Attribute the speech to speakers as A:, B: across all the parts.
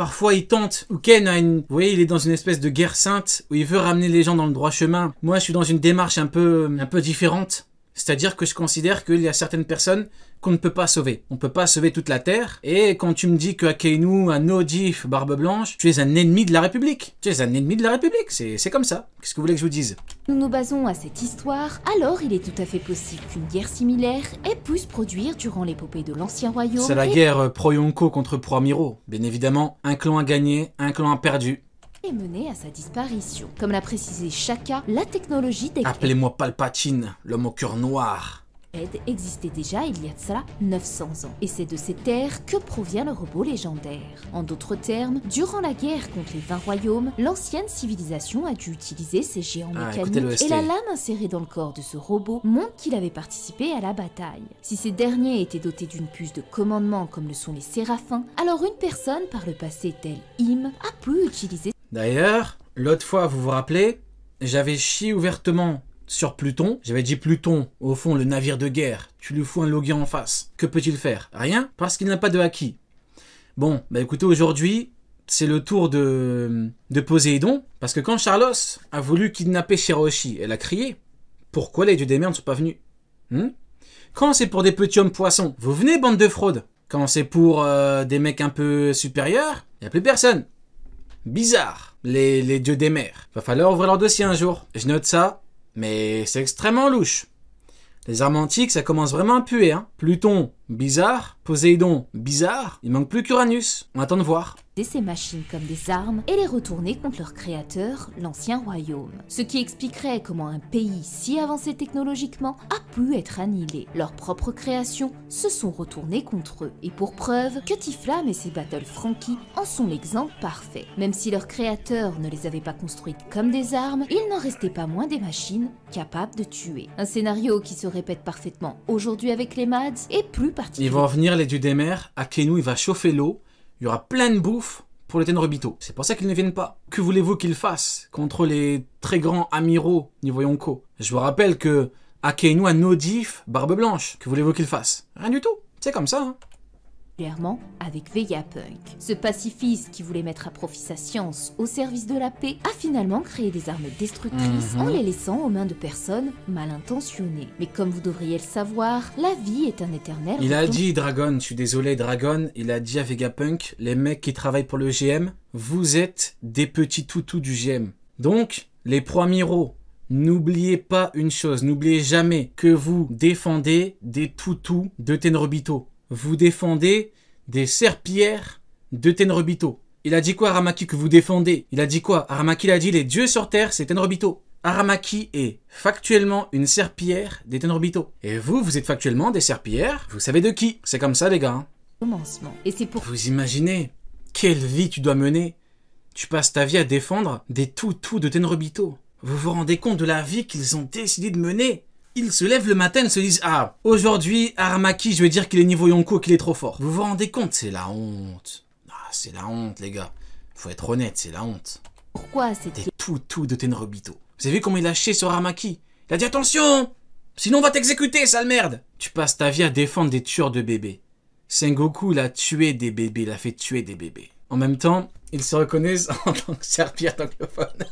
A: Parfois il tente, ou Ken a une... Vous voyez, il est dans une espèce de guerre sainte, où il veut ramener les gens dans le droit chemin. Moi je suis dans une démarche un peu différente. C'est-à-dire que je considère qu'il y a certaines personnes qu'on ne peut pas sauver. On ne peut pas sauver toute la Terre. Et quand tu me dis que Akainu, un Odif, Barbe Blanche, tu es un ennemi de la République. Tu es un ennemi de la République, c'est comme ça. Qu'est-ce que vous voulez que je vous dise?
B: Nous nous basons à cette histoire, alors il est tout à fait possible qu'une guerre similaire ait pu se produire durant l'épopée de l'Ancien Royaume.
A: C'est la guerre pro-Yonko contre pro-Amiro. Bien évidemment, un clan a gagné, un clan a perdu.
B: Et mené à sa disparition. Comme l'a précisé Shaka, la technologie des
A: Appelez-moi Palpatine, l'homme au cœur noir.
B: existait déjà il y a de cela 900 ans. Et c'est de ces terres que provient le robot légendaire. En d'autres termes, durant la guerre contre les 20 royaumes, l'ancienne civilisation a dû utiliser ces géants mécaniques et la lame insérée dans le corps de ce robot montre qu'il avait participé à la bataille. Si ces derniers étaient dotés d'une puce de commandement comme le sont les séraphins, alors une personne par le passé telle Im a pu utiliser...
A: D'ailleurs, l'autre fois, vous vous rappelez, j'avais chié ouvertement sur Pluton. J'avais dit Pluton, au fond, le navire de guerre. Tu lui fous un Logia en face. Que peut-il faire? Rien, parce qu'il n'a pas de haki. Bon, bah écoutez, aujourd'hui, c'est le tour de Poséidon. Parce que quand Charlos a voulu kidnapper Shiroshi, elle a crié. Pourquoi les dieux des mers ne sont pas venus? Quand c'est pour des petits hommes poissons, vous venez, bande de fraudes. Quand c'est pour des mecs un peu supérieurs, il n'y a plus personne. Bizarre, les dieux des mers. Va falloir ouvrir leur dossier un jour. Je note ça, mais c'est extrêmement louche. Les armes antiques, ça commence vraiment à puer, hein. Pluton, bizarre. Poséidon, bizarre. Il manque plus qu'Uranus. On attend de voir.
B: Ces machines comme des armes et les retourner contre leur créateur, l'ancien royaume. Ce qui expliquerait comment un pays si avancé technologiquement a pu être annihilé. Leurs propres créations se sont retournées contre eux. Et pour preuve, Cuttiflam et ses Battle Frankie en sont l'exemple parfait. Même si leur créateur ne les avait pas construites comme des armes, il n'en restait pas moins des machines capables de tuer. Un scénario qui se répète parfaitement aujourd'hui avec les Mads et plus particulièrement...
A: Ils vont venir les dieux des mers, Akainu il va chauffer l'eau. Il y aura plein de bouffe pour les Tenryubito. C'est pour ça qu'ils ne viennent pas. Que voulez-vous qu'ils fassent contre les très grands amiraux niveau Yonko? Je vous rappelle que Akainu a Nodif, Barbe Blanche. Que voulez-vous qu'ils fassent? Rien du tout. C'est comme ça, hein.
B: Avec Vegapunk. Ce pacifiste qui voulait mettre à profit sa science au service de la paix a finalement créé des armes destructrices en les laissant aux mains de personnes mal intentionnées. Mais comme vous devriez le savoir, la vie est un éternel...
A: Il a dit, Dragon, je suis désolé Dragon, il a dit à Vegapunk, les mecs qui travaillent pour le GM, vous êtes des petits toutous du GM. Donc, les pro-amiraux, n'oubliez pas une chose, n'oubliez jamais que vous défendez des toutous de Tenryubito. Vous défendez des serpillères de Tenryubito. Il a dit quoi, Aramaki, que vous défendez? Il a dit quoi? Aramaki il a dit les dieux sur terre, c'est Tenryubito. Aramaki est factuellement une serpillière des Tenryubito. Et vous, vous êtes factuellement des serpillères, vous savez de qui? C'est comme ça, les gars.
B: Commencement. Et c'est pour...
A: Vous imaginez quelle vie tu dois mener? Tu passes ta vie à défendre des toutous de Tenryubito. Vous vous rendez compte de la vie qu'ils ont décidé de mener? Ils se lèvent le matin et se disent « Ah, aujourd'hui, Aramaki, je vais dire qu'il est niveau Yonko, qu'il est trop fort. » Vous vous rendez compte? C'est la honte. Ah, c'est la honte, les gars. Faut être honnête, c'est la honte.
B: Pourquoi c'est
A: des toutous de Tenryubito? Vous avez vu comment il a chié sur Aramaki? Il a dit « Attention! Sinon on va t'exécuter, sale merde !» Tu passes ta vie à défendre des tueurs de bébés. Sengoku, il a tué des bébés, il a fait tuer des bébés. En même temps, ils se reconnaissent en tant que serpillère anglophone.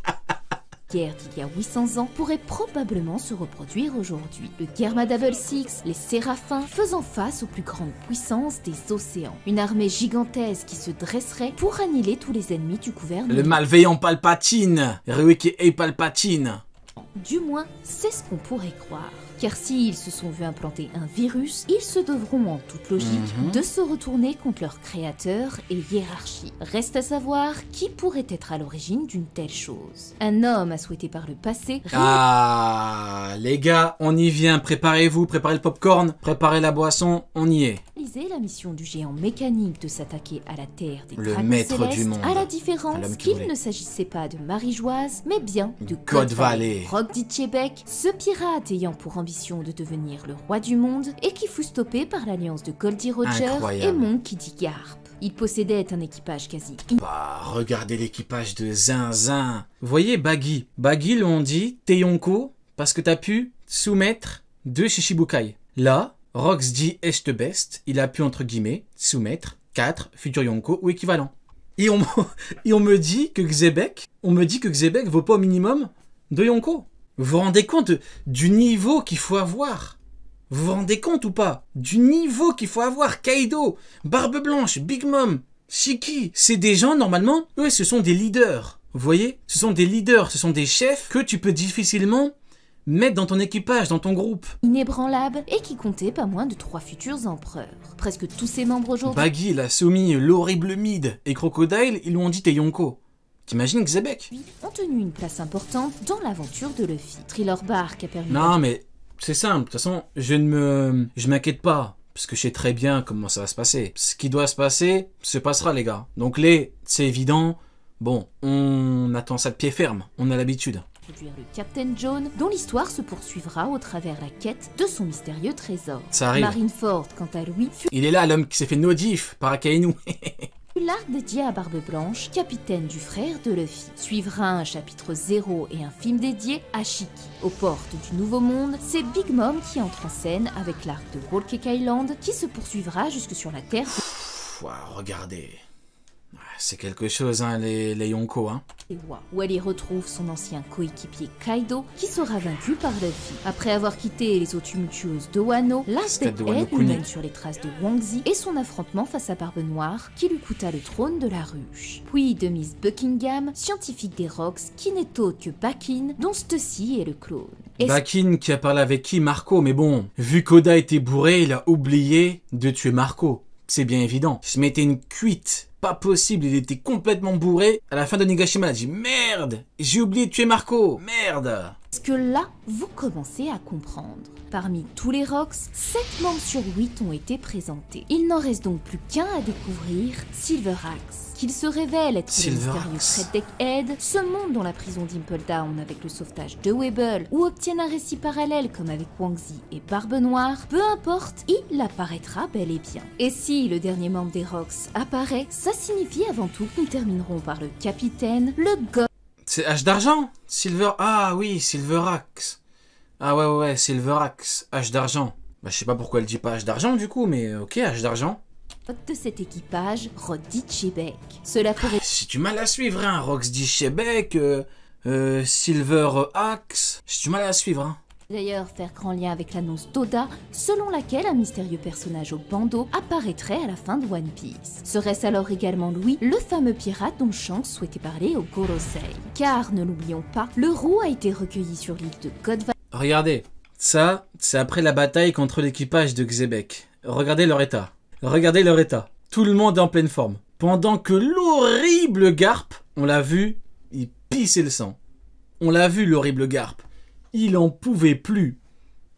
B: Guerre d'il y a 800 ans pourrait probablement se reproduire aujourd'hui. Le Germa Double Six, les Séraphins, faisant face aux plus grandes puissances des océans. Une armée gigantesque qui se dresserait pour annihiler tous les ennemis du gouvernement.
A: Le malveillant Palpatine, Ryuki et Palpatine.
B: Du moins, c'est ce qu'on pourrait croire. Car s'ils se sont vus implanter un virus, ils se devront en toute logique de se retourner contre leur créateur et hiérarchie. Reste à savoir qui pourrait être à l'origine d'une telle chose. Un homme a souhaité par le passé...
A: Ah, les gars, on y vient, préparez-vous, préparez le popcorn, préparez la boisson, on y est.
B: La mission du géant mécanique de s'attaquer à la terre des dragons
A: maître
B: célestes,
A: du monde,
B: à la différence qu'il ne s'agissait pas de Marie-Joise, mais bien de
A: God Valley.
B: Rock Ditchebek, ce pirate ayant pour ambition de devenir le roi du monde et qui fut stoppé par l'alliance de Goldie Roger et Monkey D. Garp. Il possédait un équipage quasi...
A: Bah, regardez l'équipage de Zinzin. Vous voyez Baggy. Baggy, l'on dit Teyonko parce que t'as pu soumettre 2 Shishibukai. Là, Rox dit Echtebest, il a pu entre guillemets soumettre 4 futurs Yonko ou équivalents. Et on, et on me dit que Xebec vaut pas au minimum de Yonko. Vous vous rendez compte du niveau qu'il faut avoir? Vous vous rendez compte ou pas? Du niveau qu'il faut avoir? Kaido, Barbe Blanche, Big Mom, Shiki, c'est des gens, normalement, eux, ce sont des leaders. Vous voyez? Ce sont des leaders, ce sont des chefs que tu peux difficilement mettre dans ton équipage, dans ton groupe.
B: Inébranlable et qui comptait pas moins de 3 futurs empereurs. Presque tous ses membres aujourd'hui
A: Baggy, la Somi, l'horrible Mid et Crocodile, ils lui ont dit t'es Yonko. T'imagines Xebec?
B: ont tenu une place importante dans l'aventure de Luffy. Thriller Bark a permis...
A: Non mais c'est simple, de toute façon je m'inquiète pas. Parce que je sais très bien comment ça va se passer. Ce qui doit se passer, se passera les gars. Donc c'est évident. Bon, on attend ça de pied ferme, on a l'habitude.
B: Introduire le Captain Jaune, dont l'histoire se poursuivra au travers la quête de son mystérieux trésor.
A: Ça arrive.
B: Marineford, quant à lui, fut
A: Il est là, l'homme qui s'est fait no-diff par Akainu.
B: l'arc dédié à Barbe Blanche, capitaine du frère de Luffy. Suivra un chapitre 0 et un film dédié à Shiki. Aux portes du Nouveau Monde, c'est Big Mom qui entre en scène avec l'arc de Whole Cake Island qui se poursuivra jusque sur la Terre
A: Regardez. C'est quelque chose, hein, les Yonko, hein.
B: des Wa, où elle y retrouve son ancien coéquipier Kaido, qui sera vaincu par Luffy. Après avoir quitté les eaux tumultueuses de Wano, l'arc de Ed nous mène sur les traces de Wang Zi et son affrontement face à Barbe Noire, qui lui coûta le trône de la ruche. Puis de Miss Buckingham, scientifique des Rocks, qui n'est autre que Bakin, dont Stussy est le clone.
A: Bakin qui a parlé avec qui? Marco, mais bon, vu qu'Oda était bourré, il a oublié de tuer Marco. C'est bien évident. Je mettais une cuite. Pas possible, il était complètement bourré. À la fin de Nigashima, il a dit merde, j'ai oublié de tuer Marco, merde.
B: Est-ce que là, vous commencez à comprendre? Parmi tous les Rocks, 7 membres sur 8 ont été présentés. Il n'en reste donc plus qu'un à découvrir, Silver Axe. Qu'il se révèle être le mystérieux Fred Deckhead, se monte dans la prison d'Impel Down avec le sauvetage de Weibel, ou obtienne un récit parallèle comme avec Wang Zi et Barbe Noire, peu importe, il apparaîtra bel et bien. Et si le dernier membre des Rocks apparaît, ça signifie avant tout que nous terminerons par le capitaine, le god.
A: C'est H d'argent? Silver... Ah oui, Silver Axe. Ah ouais, Silver Axe, H d'argent. Bah je sais pas pourquoi elle dit pas H d'argent du coup, mais ok, H d'argent.
B: De cet équipage, Roddy Chebec. Cela pourrait...
A: J'ai du mal à suivre, hein. Roxy Chebec, Silver Axe. J'ai du mal à suivre, hein.
B: D'ailleurs faire grand lien avec l'annonce d'Oda, selon laquelle un mystérieux personnage au bandeau apparaîtrait à la fin de One Piece. Serait-ce alors également lui, le fameux pirate dont Shanks souhaitait parler au Gorosei? Car, ne l'oublions pas, le roux a été recueilli sur l'île de Godvan.
A: Regardez, ça, c'est après la bataille contre l'équipage de Xebec. Regardez leur état. Regardez leur état. Tout le monde est en pleine forme. Pendant que l'horrible Garp, on l'a vu, il pissait le sang. On l'a vu, l'horrible Garp. Il en pouvait plus.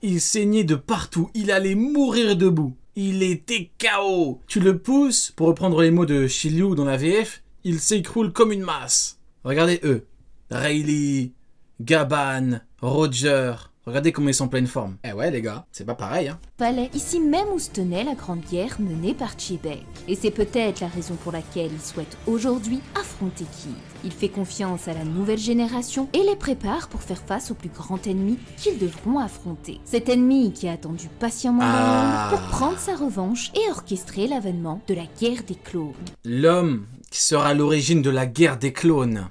A: Il saignait de partout. Il allait mourir debout. Il était KO. Tu le pousses, pour reprendre les mots de Shiryu dans la VF, il s'écroule comme une masse. Regardez eux. Rayleigh, Gaban, Roger. Regardez comment ils sont en pleine forme. Eh ouais les gars, c'est pas pareil hein.
B: Fallait ici même où se tenait la grande guerre menée par Chebec. Et c'est peut-être la raison pour laquelle il souhaite aujourd'hui affronter Kid. Il fait confiance à la nouvelle génération et les prépare pour faire face au plus grand ennemi qu'ils devront affronter. Cet ennemi qui a attendu patiemment dans l'ombre pour prendre sa revanche et orchestrer l'avènement de la guerre des clones.
A: L'homme qui sera à l'origine de la guerre des clones.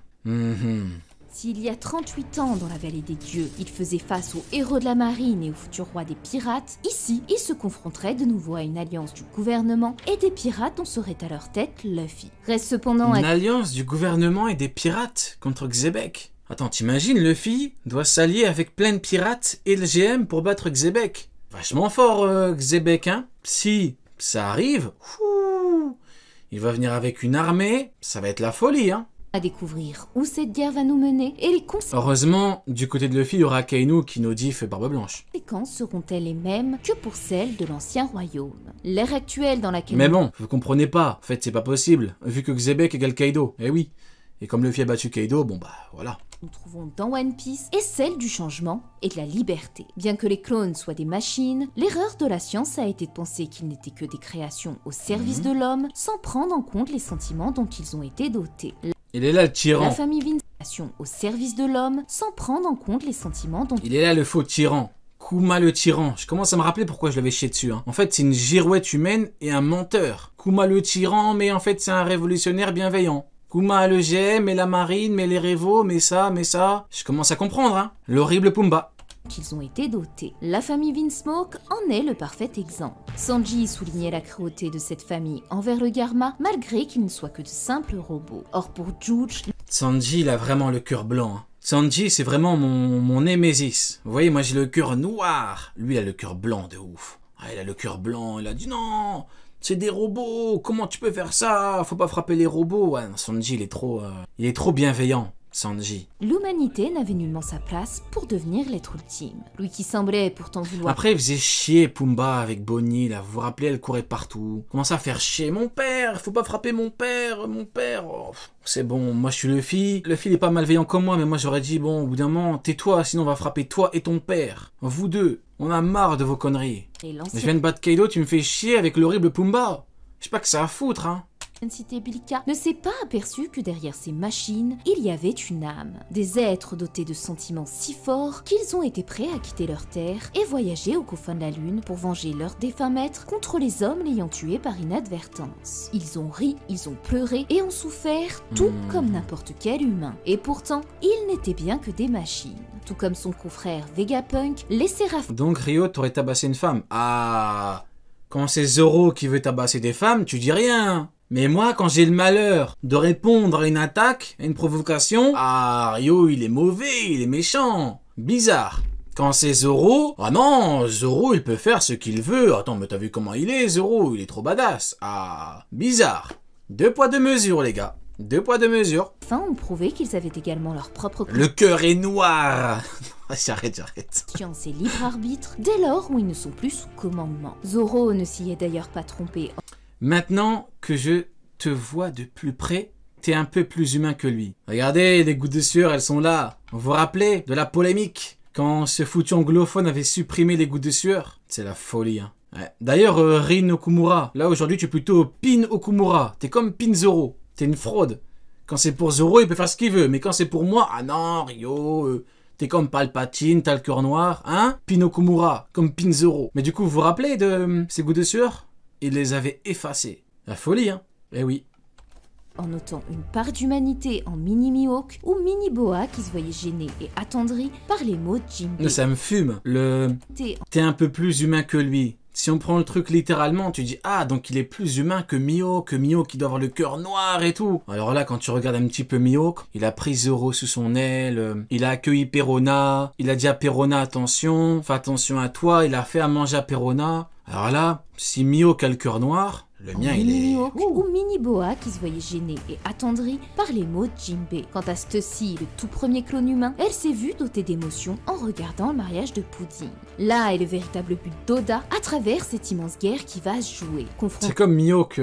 B: S'il y a 38 ans dans la vallée des dieux, il faisait face aux héros de la marine et au futur roi des pirates, ici, il se confronterait de nouveau à une alliance du gouvernement et des pirates dont serait à leur tête Luffy. Reste cependant
A: une alliance du gouvernement et des pirates contre Xebec. Attends, t'imagines, Luffy doit s'allier avec plein de pirates et le GM pour battre Xebec. Vachement fort, Xebec, hein. Si ça arrive, il va venir avec une armée, ça va être la folie, hein.
B: À découvrir où cette guerre va nous mener et les conséquences.
A: Heureusement, du côté de Luffy, il y aura Akainu qui nous dit fait Barbe Blanche.
B: Les conséquences seront-elles les mêmes que pour celles de l'ancien royaume? L'ère actuelle dans laquelle...
A: Mais bon, vous comprenez pas, en fait c'est pas possible, vu que Xebec égale Kaido, eh oui. Et comme Luffy a battu Kaido, bon bah voilà.
B: Nous trouvons dans One Piece est celle du changement et de la liberté. Bien que les clones soient des machines, l'erreur de la science a été de penser qu'ils n'étaient que des créations au service de l'homme, sans prendre en compte les sentiments dont ils ont été dotés.
A: Il est là le tyran.
B: La famille Vince au service de l'homme, sans prendre en compte les sentiments dont...
A: Il est là le faux tyran. Kuma le tyran. Je commence à me rappeler pourquoi je l'avais chié dessus. Hein. En fait, c'est une girouette humaine et un menteur. Kuma le tyran, mais en fait, c'est un révolutionnaire bienveillant. Kuma le GM, mais la marine, mais les révos, mais ça, mais ça. Je commence à comprendre, hein. L'horrible Pumba.
B: Qu'ils ont été dotés. La famille Vinsmoke en est le parfait exemple. Sanji soulignait la cruauté de cette famille envers le Garma, malgré qu'ils ne soient que de simples robots. Or pour Juge...
A: Sanji, il a vraiment le cœur blanc. Hein. Sanji, c'est vraiment mon némésis. Vous voyez, moi j'ai le cœur noir. Lui, il a le cœur blanc de ouf. Ah, il a le cœur blanc, il a dit non, c'est des robots, comment tu peux faire ça? Faut pas frapper les robots. Ouais, Sanji, il est trop bienveillant. Sanji.
B: L'humanité n'avait nullement sa place pour devenir l'être ultime. Lui qui semblait pourtant vouloir...
A: Après, il faisait chier Pumba avec Bonnie, là. Vous vous rappelez, elle courait partout. Commence à faire chier. Mon père, faut pas frapper mon père. Oh, c'est bon, moi je suis Luffy. Luffy, il est pas malveillant comme moi, mais moi j'aurais dit, bon, au bout d'un moment, tais-toi, sinon on va frapper toi et ton père. Vous deux, on a marre de vos conneries. Je viens de battre Kaido, tu me fais chier avec l'horrible Pumba. Je sais pas que ça à foutre, hein.
B: Cité Bilka ne s'est pas aperçu que derrière ces machines, il y avait une âme. Des êtres dotés de sentiments si forts qu'ils ont été prêts à quitter leur terre et voyager aux confins de la lune pour venger leur défunt maître contre les hommes l'ayant tué par inadvertance. Ils ont ri, ils ont pleuré et ont souffert tout comme n'importe quel humain. Et pourtant, ils n'étaient bien que des machines. Tout comme son confrère Vegapunk, les Séraphins...
A: Donc Rio t'aurait tabassé une femme. Ah, quand c'est Zoro qui veut tabasser des femmes, tu dis rien. Mais moi, quand j'ai le malheur de répondre à une attaque, à une provocation, ah, Rio, il est mauvais, il est méchant. Bizarre. Quand c'est Zoro, ah non, Zoro, il peut faire ce qu'il veut. Attends, mais t'as vu comment il est, Zoro? Il est trop badass. Ah, bizarre. 2 poids 2 mesures, les gars. 2 poids 2 mesures.
B: Enfin, ont prouvé qu'ils avaient également leur propre...
A: Le cœur est noir. J'arrête.
B: Conscience et libre arbitre, dès lors où ils ne sont plus sous commandement. Zoro ne s'y est d'ailleurs pas trompé.
A: Maintenant que je te vois de plus près, t'es un peu plus humain que lui. Regardez, les gouttes de sueur, elles sont là. Vous vous rappelez de la polémique quand ce foutu anglophone avait supprimé les gouttes de sueur? C'est la folie, hein. Ouais. D'ailleurs, Rin Okumura, là aujourd'hui tu es plutôt Pin Okumura. T'es comme Pin Zoro. T'es une fraude. Quand c'est pour Zoro, il peut faire ce qu'il veut. Mais quand c'est pour moi, ah non, Rio... T'es comme Palpatine, t'as le cœur noir, hein? Pin Okumura, comme Pin Zoro. Mais du coup, vous vous rappelez de ces gouttes de sueur? Il les avait effacés. La folie, hein? Eh oui.
B: En notant une part d'humanité en Mini Mihawk ou Mini Boa qui se voyait gêné et attendri par les mots de Jinbei.
A: Ça me fume. T'es un peu plus humain que lui. Si on prend le truc littéralement, tu dis « Ah, donc il est plus humain que Mihawk qui doit avoir le cœur noir et tout. » Alors là, quand tu regardes un petit peu Mihawk, il a pris Zoro sous son aile, il a accueilli Perona, il a dit à Perona « Attention, fais attention à toi », il a fait à manger à Perona. Alors là, si Mihawk a le cœur noir, le mien il est...
B: Ou Mini Boa qui se voyait gêné et attendri par les mots de Jinbei. Quant à Stussy, le tout premier clone humain, elle s'est vue dotée d'émotions en regardant le mariage de Pudding. Là est le véritable but d'Oda à travers cette immense guerre qui va se jouer.
A: C'est comme Mihawk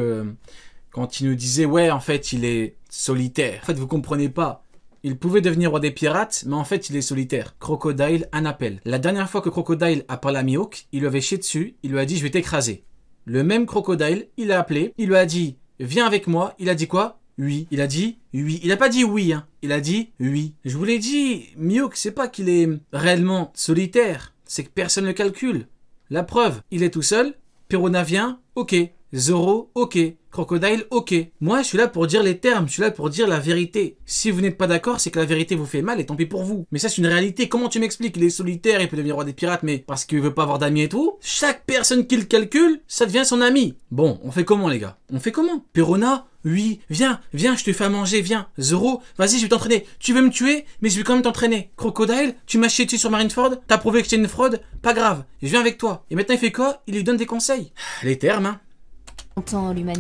A: quand il nous disait ouais en fait il est solitaire. En fait vous comprenez pas. Il pouvait devenir roi des pirates, mais en fait il est solitaire. Crocodile, un appel. La dernière fois que Crocodile a parlé à Mihawk, il lui avait chié dessus, il lui a dit je vais t'écraser. Le même Crocodile, il l'a appelé, il lui a dit viens avec moi, il a dit quoi? Oui. Il a dit oui. Il a pas dit oui, hein. Il a dit oui. Je vous l'ai dit, Mihawk, c'est pas qu'il est réellement solitaire, c'est que personne ne le calcule. La preuve, il est tout seul, Perona vient, ok. Zoro, ok. Crocodile, ok. Moi, je suis là pour dire les termes, je suis là pour dire la vérité. Si vous n'êtes pas d'accord, c'est que la vérité vous fait mal et tant pis pour vous. Mais ça, c'est une réalité. Comment tu m'expliques? Il est solitaire, il peut devenir roi des pirates, mais parce qu'il veut pas avoir d'amis et tout. Chaque personne qui le calcule, ça devient son ami. Bon, on fait comment, les gars? On fait comment? Perona, oui, viens, je te fais à manger, viens. Zoro, vas-y, je vais t'entraîner. Tu veux me tuer, mais je vais quand même t'entraîner. Crocodile, tu m'as chié dessus sur Marineford, t'as prouvé que j'étais une fraude, pas grave, je viens avec toi. Et maintenant, il fait quoi? Il lui donne des conseils. Les termes, hein.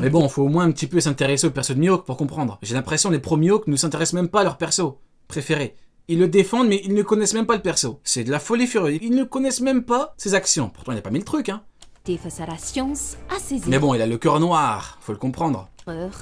A: Mais bon, faut au moins un petit peu s'intéresser aux persos de Mihawk pour comprendre. J'ai l'impression que les pro-Mihawk ne s'intéressent même pas à leur perso préféré. Ils le défendent, mais ils ne connaissent même pas le perso. C'est de la folie furieuse. Ils ne connaissent même pas ses actions. Pourtant, il n'a pas mis le truc, hein.
B: Face à la science, à ses
A: Mais bon, il a le cœur noir, faut le comprendre.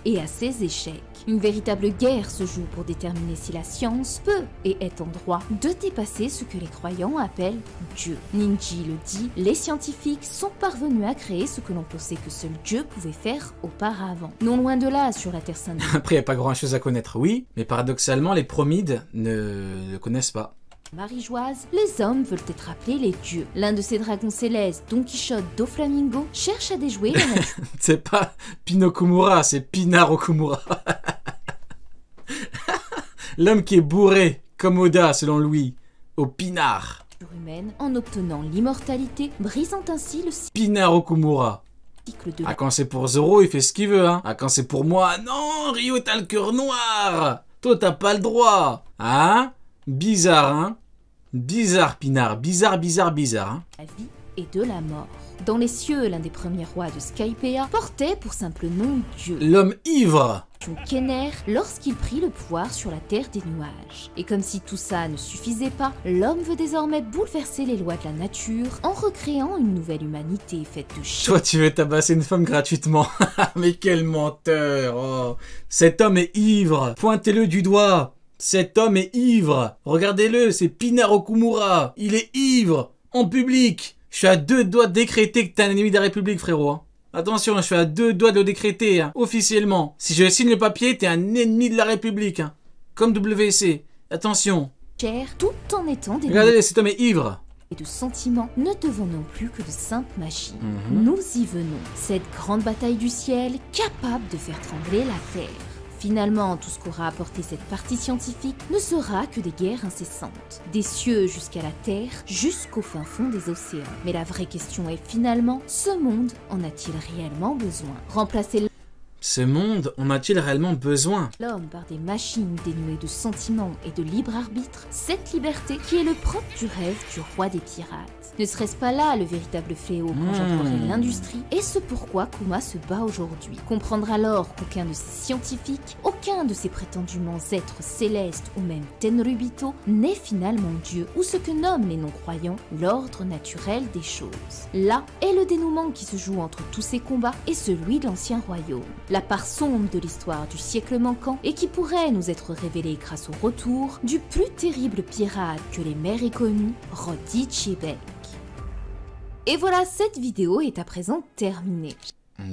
B: Et à ses échecs. Une véritable guerre se joue pour déterminer si la science peut et est en droit de dépasser ce que les croyants appellent Dieu. Ninji le dit, les scientifiques sont parvenus à créer ce que l'on pensait que seul Dieu pouvait faire auparavant. Non loin de là, sur la Terre Sainte.
A: Après, il n'y a pas grand chose à connaître, oui, mais paradoxalement, les promides ne le connaissent pas.
B: Marie-Joise, les hommes veulent être appelés les dieux. L'un de ces dragons célestes, Don Quichotte Doflamingo, cherche à déjouer la nature.
A: C'est pas Pinokumura, c'est Pinar Okumura. L'homme qui est bourré, comme Oda selon Louis, au pinard.
B: Humaine en obtenant l'immortalité, brisant ainsi le
A: Pinar Okumura.
B: cycle de
A: Ah, quand c'est pour Zoro, il fait ce qu'il veut, hein. Ah, quand c'est pour moi, non, Rio, t'as le cœur noir. Toi, t'as pas le droit. Hein? Bizarre, hein? Bizarre, Pinard. Bizarre, hein?
B: la vie et de la mort. Dans les cieux, l'un des premiers rois de Skypiea portait pour simple nom Dieu.
A: L'homme ivre.
B: Kenner lorsqu'il prit le pouvoir sur la terre des nuages. Et comme si tout ça ne suffisait pas, l'homme veut désormais bouleverser les lois de la nature en recréant une nouvelle humanité faite de
A: Toi, tu veux tabasser une femme gratuitement. Mais quel menteur. Oh. Cet homme est ivre. Pointez-le du doigt. Cet homme est ivre. Regardez-le, c'est Pinar Okumura. Il est ivre. En public. Je suis à 2 doigts de décréter que t'es un ennemi de la République, frérot. Hein. Attention, je suis à 2 doigts de le décréter, hein, officiellement. Si je signe le papier, t'es un ennemi de la République. Hein. Comme WC. Attention.
B: chair, tout en étant des
A: Regardez, cet homme est ivre.
B: et de sentiments, ne devant non plus que de simples machines. Nous y venons. Cette grande bataille du ciel, capable de faire trembler la terre. Finalement, tout ce qu'aura apporté cette partie scientifique ne sera que des guerres incessantes. Des cieux jusqu'à la terre, jusqu'au fin fond des océans. Mais la vraie question est finalement, ce monde en a-t-il réellement besoin? Remplacer
A: Ce monde, en a-t-il réellement besoin?
B: l'homme par des machines dénuées de sentiments et de libre arbitre, cette liberté qui est le propre du rêve du roi des pirates. Ne serait-ce pas là le véritable fléau qu'engendrerait l'industrie et ce pourquoi Kuma se bat aujourd'hui? Comprendre alors qu'aucun de ces scientifiques, aucun de ces prétendument êtres célestes ou même Tenryubito n'est finalement Dieu ou ce que nomment les non-croyants l'ordre naturel des choses. Là est le dénouement qui se joue entre tous ces combats et celui de l'ancien royaume. La part sombre de l'histoire du siècle manquant et qui pourrait nous être révélée grâce au retour du plus terrible pirate que les mers aient connu, Roddy Chebek. Et voilà, cette vidéo est à présent terminée.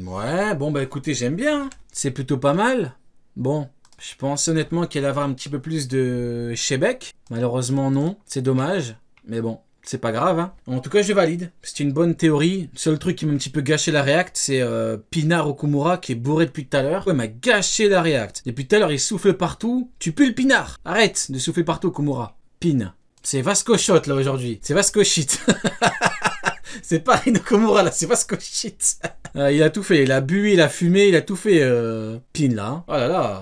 A: Ouais, bon bah écoutez, j'aime bien. C'est plutôt pas mal. Bon, je pense honnêtement qu'elle va avoir un petit peu plus de Chebek. Malheureusement non, c'est dommage. Mais bon, c'est pas grave. Hein. En tout cas, je valide. C'est une bonne théorie. Le seul truc qui m'a un petit peu gâché la réact, c'est Pinar Okumura qui est bourré depuis tout à l'heure. Ouais, il m'a gâché la réact. Depuis tout à l'heure, il souffle partout. Tu pues le pinard. Arrête de souffler partout, Okumura. Pin. C'est Vasco Shot là aujourd'hui. C'est Vasco Shit. C'est pas Inokomura là, c'est Vasco Shit. Il a tout fait. Il a bu, il a fumé, il a tout fait. Pin là. Hein. Oh là là.